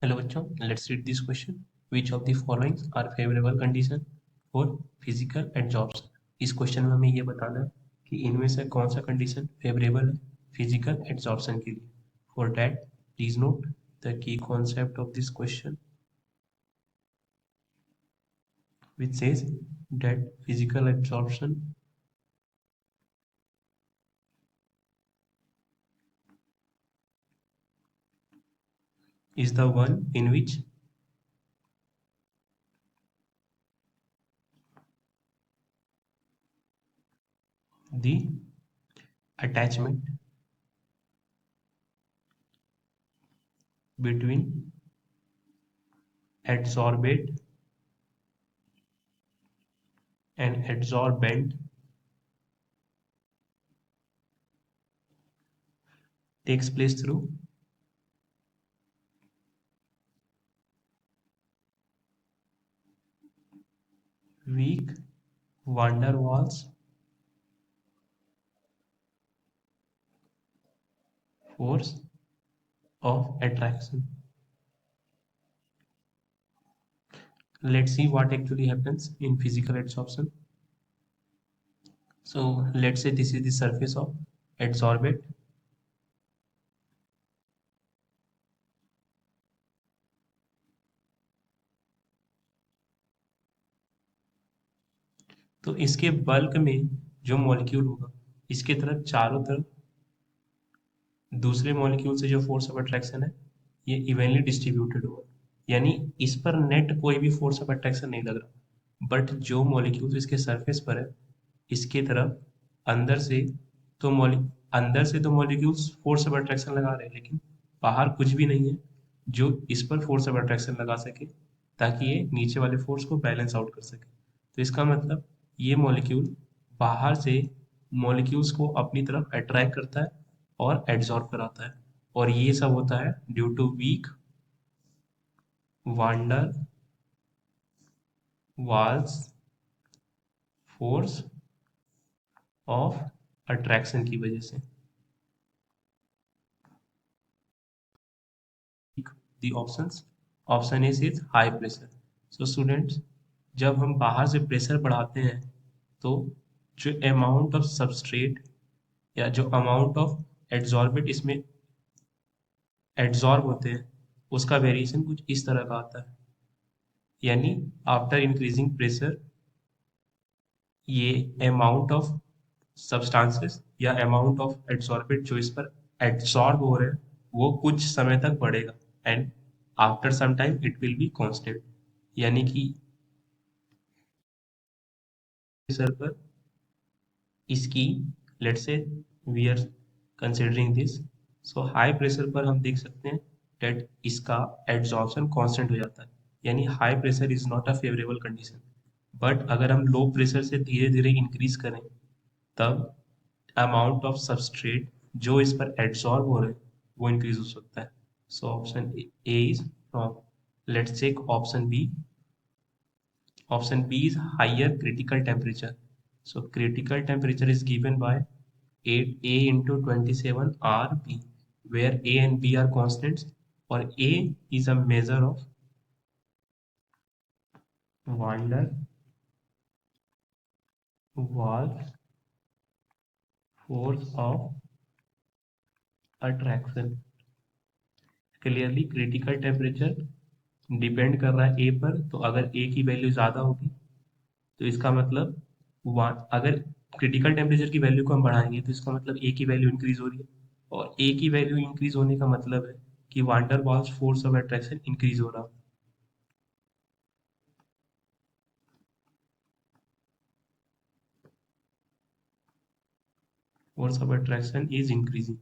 Hello बच्चों, let's read this question. Which of the following are favourable condition for physical adsorption. इस question में हमें ये बताना है कि इनमें से कौन सा कंडीशन फेवरेबल है फिजिकल एडजॉर्प्शन के लिए। For that please note the key concept of this question which says that physical absorption is the one in which the attachment between adsorbate and adsorbent takes place through weak van der Waals force of attraction. Let's see what actually happens in physical adsorption. So let's say this is the surface of adsorbate. तो इसके bulk में जो molecule होगा, इसके तरफ चारों तरफ दूसरे मॉलिक्यूल से जो फोर्स ऑफ अट्रैक्शन है ये इवनली डिस्ट्रीब्यूटेड होगा, यानी इस पर नेट कोई भी फोर्स ऑफ अट्रैक्शन नहीं लग रहा। बट जो मॉलिक्यूल इसके सरफेस पर है, इसके तरफ अंदर से तो अंदर से तो मॉलिक्यूल्स फोर्स ऑफ अट्रैक्शन लगा रहे हैं, लेकिन बाहर कुछ भी नहीं है जो इस पर फोर्स ऑफ अट्रैक्शन लगा सके ताकि ये नीचे वाले फोर्स को बैलेंस आउट कर सके। तो इसका मतलब ये मॉलिक्यूल बाहर से मॉलिक्यूल्स को अपनी तरफ अट्रैक्ट करता है और एड्सॉर्ब कराता है, और ये सब होता है due to weak van der Waals force of attraction की वजह से। the options option is high pressure. So students, जब हम बाहर से प्रेशर बढ़ाते हैं तो जो अमाउंट ऑफ सबस्ट्रेट या जो अमाउंट ऑफ एड्सॉर्बेट इसमें एड्सॉर्ब होते हैं उसका वेरिएशन कुछ इस तरह का आता है, यानी आफ्टर इंक्रीजिंग प्रेशर ये अमाउंट ऑफ सब्सटेंसेस या अमाउंट ऑफ एड्सॉर्बेट जो इस पर एड्सॉर्ब हो रहे हैं वो कुछ समय तक बढ़ेगा, and after some time it will be constant. यानी कि प्रेशर पर इसकी, let's say we are considering this, so high pressure पर हम देख सकते हैं डेट इसका एड्सॉर्प्शन कांस्टेंट हो जाता है, यानी high pressure is not a favourable condition. But अगर हम लो प्रेशर से धीरे धीरे इंक्रीज करें तब अमाउंट ऑफ सबस्ट्रेट जो इस पर एड्सॉर्ब हो रहे हैं वो इंक्रीज हो सकता है। So option A is wrong. Let's check option B. Option B is higher critical temperature. So critical temperature is given by 8A into 27 RB, where A and B are constants, or A is a measure of van der Waals force of attraction. Clearly critical temperature depend कर रहा है ए पर, तो अगर ए की value ज़्यादा होगी तो इसका मतलब अगर क्रिटिकल टेम्परेचर की वैल्यू को हम बढ़ाएंगे तो इसका मतलब ए की वैल्यू इंक्रीज हो रही है, और ए की वैल्यू इंक्रीज होने का मतलब है कि van der Waals force of attraction increase हो रहा है। Force of attraction is increasing.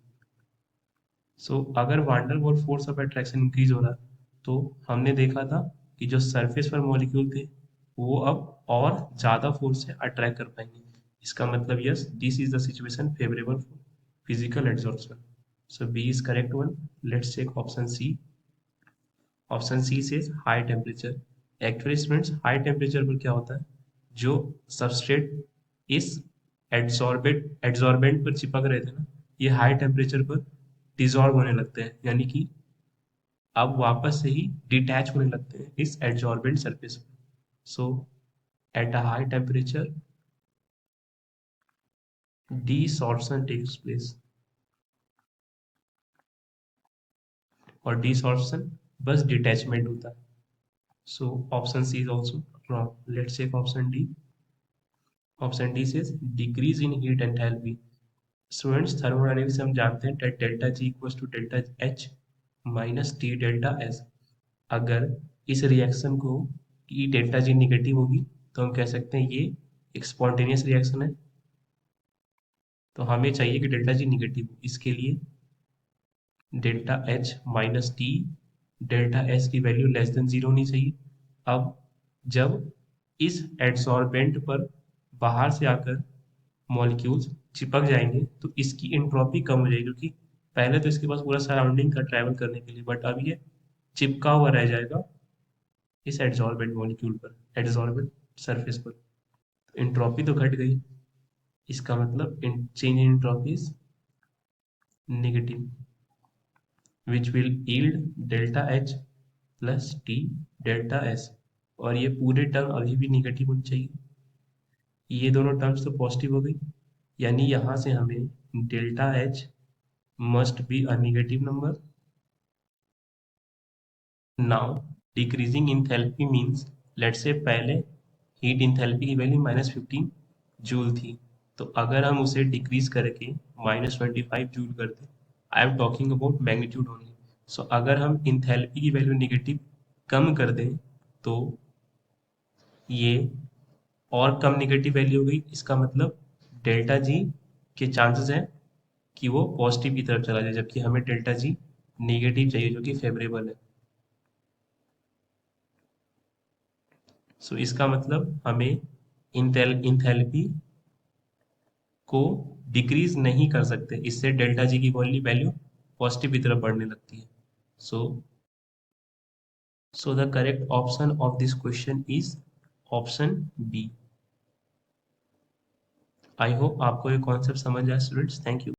So अगर van der Waals force of attraction increase हो रहा है तो हमने देखा था कि जो सरफेस पर मॉलिक्यूल थे वो अब और ज़्यादा फोर्स से अट्रैक्ट कर पाएंगे। इसका मतलब yes, this is the situation favourable for physical adsorption. So B is correct one. Let's check option C. Option C से high temperature. Actually students high temperature पर क्या होता है, जो सबस्ट्रेट इस एड्सॉर्बेंट पर चिपक रहे थे ना, ये हाई टेम्परेचर पर डिजॉल्व होने लगते हैं, यानी कि अब वापस से ही डिटैच होने लगते हैं इस एडजॉर्बेंट सरफेस पर। So at a high temperature desorption takes place, और desorption बस डिटैचमेंट होता है। So option C is also wrong, let's check option D. Option D says decrease in heat enthalpy। Students thermodynamics से हम जानते हैं that delta G equals to delta H minus T delta S. अगर इस reaction को ई delta G negative होगी तो हम कह सकते हैं ये एक स्पॉन्टेनियस रिएक्शन है। तो हमें चाहिए कि डेल्टा जी निगेटिव हो, इसके लिए delta H minus T delta S की वैल्यू लेस देन जीरो होनी चाहिए। अब जब इस एडसॉर्बेंट पर बाहर से आकर मॉलिक्यूल्स चिपक जाएंगे तो इसकी एंट्रोपी कम हो जाएगी, क्योंकि पहले तो इसके पास पूरा सराउंडिंग का ट्रैवल करने के लिए, बट अब ये चिपका हुआ रह जाएगा इस एडसॉर्बेंट मॉलिक्यूल पर, एडसॉर्बेंट सरफेस पर। एंट्रोपी तो घट गई, इसका मतलब change in entropy is negative, which will yield delta H plus T delta S. और ये पूरे टर्म अभी भी निगेटिव होनी चाहिए, ये दोनों टर्म्स तो पॉजिटिव हो गई, यानी यहाँ से हमें delta H must be a negative number. Now decreasing enthalpy means, let say पहले हीट इंथैल्पी की वैल्यू -15 जूल थी, तो अगर हम उसे डिक्रीज करके -25 जूल कर दें, I am talking about magnitude only. So अगर हम इंथैल्पी की वैल्यू निगेटिव कम कर दें तो ये और कम निगेटिव वैल्यू हो गई, इसका मतलब डेल्टा जी के चांसेस हैं कि वो पॉजिटिव की तरफ चला जाए, जबकि हमें डेल्टा जी नेगेटिव चाहिए जो कि फेवरेबल है। सो इसका मतलब हमें इंथैल्पी को डिक्रीज नहीं कर सकते, इससे डेल्टा जी की वैल्यू पॉजिटिव की तरफ बढ़ने लगती है। So the correct option of this question is option B. I hope आपको ये कॉन्सेप्ट समझ आए स्टूडेंट्स। Thank you.